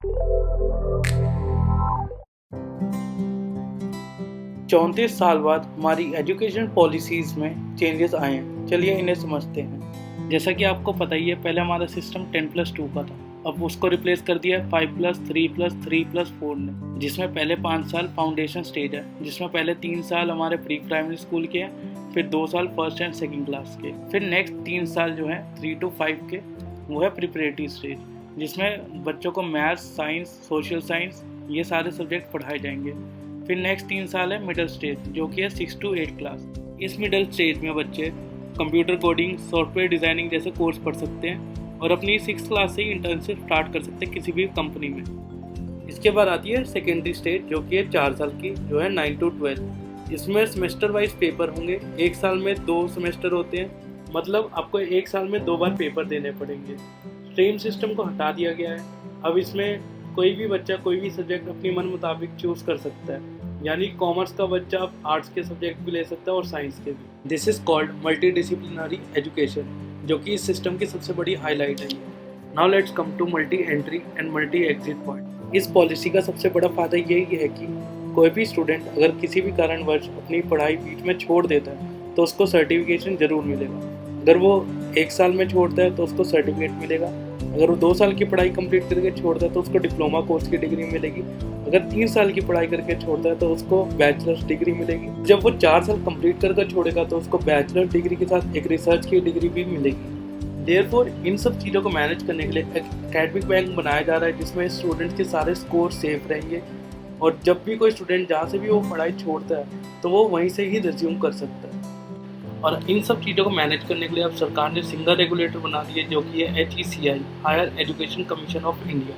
34 साल बाद हमारी एजुकेशन पॉलिसीज़ में चेंजेस आए हैं। चलिए इन्हें समझते हैं। जैसा कि आपको पता ही है, पहले हमारा सिस्टम 10+2 का था। अब उसको रिप्लेस कर दिया है 5+3+3+4 ने, जिसमें पहले 5 साल फाउंडेशन स्टेज है, जिसमें पहले 3 साल हमारे प्री प्राइमरी स्कूल के हैं, फिर 2 साल फर्स्ट एंड सेकेंड क्लास के, फिर नेक्स्ट 3 साल जो है 3 to 5 के, वो है प्रिपरेटरी स्टेज, जिसमें बच्चों को मैथ्स, साइंस, सोशल साइंस ये सारे सब्जेक्ट पढ़ाए जाएंगे। फिर नेक्स्ट 3 साल है मिडिल स्टेज, जो कि है 6 to 8 क्लास। इस मिडिल स्टेज में बच्चे कंप्यूटर कोडिंग, सॉफ्टवेयर डिज़ाइनिंग जैसे कोर्स पढ़ सकते हैं और अपनी 6 क्लास से ही इंटर्नशिप स्टार्ट कर सकते हैं किसी भी कंपनी में। इसके बाद आती है सेकेंडरी स्टेज, जो कि है 4 साल की, जो है 9 to 12। इसमें सेमेस्टर वाइज पेपर होंगे। एक साल में 2 सेमेस्टर होते हैं, मतलब आपको एक साल में 2 बार पेपर देने पड़ेंगे। स्ट्रीम सिस्टम को हटा दिया गया है। अब इसमें कोई भी बच्चा कोई भी सब्जेक्ट अपनी मन मुताबिक चूज़ कर सकता है, यानी कॉमर्स का बच्चा अब आर्ट्स के सब्जेक्ट भी ले सकता है और साइंस के भी। This is called multidisciplinary education, जो कि इस सिस्टम की सबसे बड़ी हाईलाइट है। Now let's come to multi entry and multi exit point. इस पॉलिसी का सबसे बड़ा फ़ायदा यही है कि कोई भी स्टूडेंट अगर किसी भी कारणवश अपनी पढ़ाई बीच में छोड़ देता है तो उसको सर्टिफिकेशन ज़रूर मिलेगा। अगर वो 1 साल में छोड़ता है तो उसको सर्टिफिकेट मिलेगा। अगर वो 2 साल की पढ़ाई कंप्लीट करके छोड़ता है तो उसको डिप्लोमा कोर्स की डिग्री मिलेगी। अगर 3 साल की पढ़ाई करके छोड़ता है तो उसको बैचलर्स डिग्री मिलेगी। जब वो 4 साल कंप्लीट करके छोड़ेगा तो उसको बैचलर डिग्री के साथ एक रिसर्च की डिग्री भी मिलेगी। देयरफॉर इन सब चीज़ों को मैनेज करने के लिए एक एकेडमिक बैंक बनाया जा रहा है, जिसमें स्टूडेंट्स के सारे स्कोर सेफ रहेंगे और जब भी कोई स्टूडेंट जहाँ से भी वो पढ़ाई छोड़ता है तो वो वहीं से ही रिज्यूम कर सकता है। और इन सब चीज़ों को मैनेज करने के लिए अब सरकार ने सिंगल रेगुलेटर बना दिया, जो कि है HECI, higher education commission of India.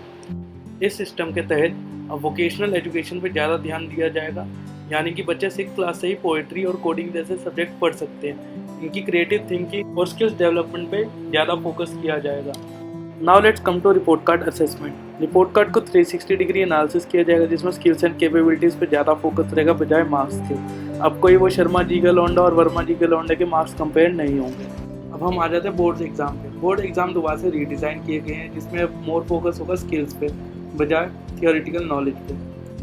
इस सिस्टम के तहत अब वोकेशनल एजुकेशन पर ज़्यादा ध्यान दिया जाएगा, यानी कि बच्चे 6 क्लास से ही पोइट्री और कोडिंग जैसे सब्जेक्ट पढ़ सकते हैं। इनकी क्रिएटिव थिंकिंग और स्किल्स डेवलपमेंट पे ज़्यादा फोकस किया जाएगा। Now let's come to report card assessment. Report card को 360 डिग्री एनालिसिस किया जाएगा, जिसमें स्किल्स एंड कैपेबिलिटीज़ पे ज़्यादा फोकस रहेगा बजाय मार्क्स के। अब कोई वो शर्मा जी का लौंडा और वर्मा जी के लौंडे के मार्क्स कंपेयर नहीं होंगे। अब हम आ जाते हैं बोर्ड एग्जाम पे। बोर्ड एग्जाम दोबारा से रीडिज़ाइन किए गए हैं, जिसमें मोर फोकस होगा स्किल्स पे बजाय थियोरेटिकल नॉलेज पे,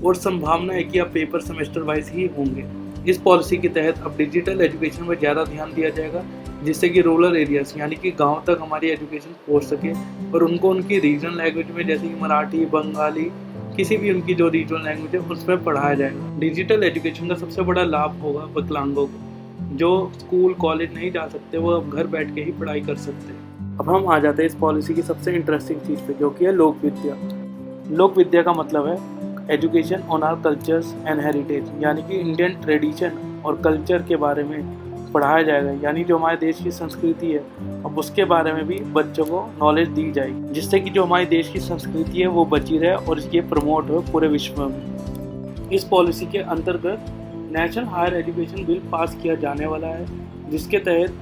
और संभावना है कि अब पेपर सेमेस्टर वाइज ही होंगे। इस पॉलिसी के तहत अब डिजिटल एजुकेशन पर ज़्यादा ध्यान दिया जाएगा, जिससे कि रूरल एरियाज यानी कि गांव तक हमारी एजुकेशन पहुंच सके और उनको उनकी रीजनल लैंग्वेज में, जैसे कि मराठी, बंगाली, किसी भी उनकी जो रीजनल लैंग्वेज है उसमें पढ़ाया जाएगा। डिजिटल एजुकेशन का सबसे बड़ा लाभ होगा विकलांगों को, जो स्कूल कॉलेज नहीं जा सकते वो अब घर बैठ के ही पढ़ाई कर सकते हैं। अब हम आ जाते हैं इस पॉलिसी की सबसे इंटरेस्टिंग चीज़ पे, जो कि है लोक विद्या। लोक विद्या का मतलब है education on our cultures and heritage, यानी कि इंडियन ट्रेडिशन और कल्चर के बारे में पढ़ाया जाएगा, यानी जो हमारे देश की संस्कृति है अब उसके बारे में भी बच्चों को नॉलेज दी जाएगी, जिससे कि जो हमारे देश की संस्कृति है वो बची रहे और ये प्रमोट हो पूरे विश्व में। इस पॉलिसी के अंतर्गत national higher education bill pass किया जाने वाला है, जिसके तहत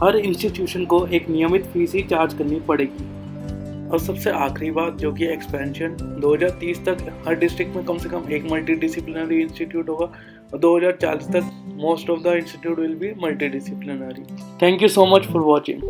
हर इंस्टीट्यूशन को एक नियमित फीस ही चार्ज करनी पड़ेगी। और सबसे आखिरी बात, जो कि एक्सपेंशन, 2030 तक हर डिस्ट्रिक्ट में कम से कम एक मल्टी डिसिप्लिनरी इंस्टीट्यूट होगा और 2040 तक most of the institute will be multi disciplinary. Thank you so much for watching.